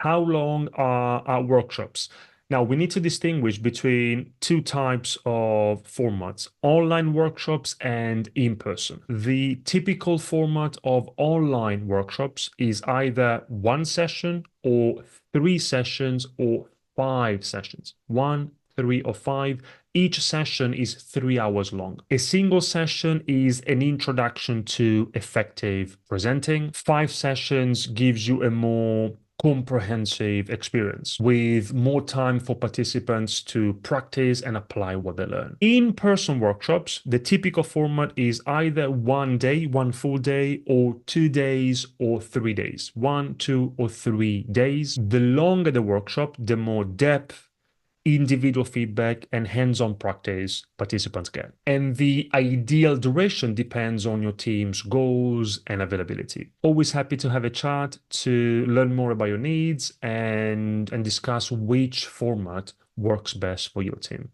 How long are our workshops? Now, we need to distinguish between two types of formats, online workshops and in-person. The typical format of online workshops is either one session or three sessions or five sessions. One, three, or five. Each session is 3 hours long. A single session is an introduction to effective presenting. Five sessions gives you a more comprehensive experience with more time for participants to practice and apply what they learn. In-person workshops, the typical format is either one day, one full day, or 2 days or 3 days. 1, 2, or 3 days. The longer the workshop, the more depth, individual feedback, and hands-on practice participants get. And the ideal duration depends on your team's goals and availability. Always happy to have a chat to learn more about your needs and discuss which format works best for your team.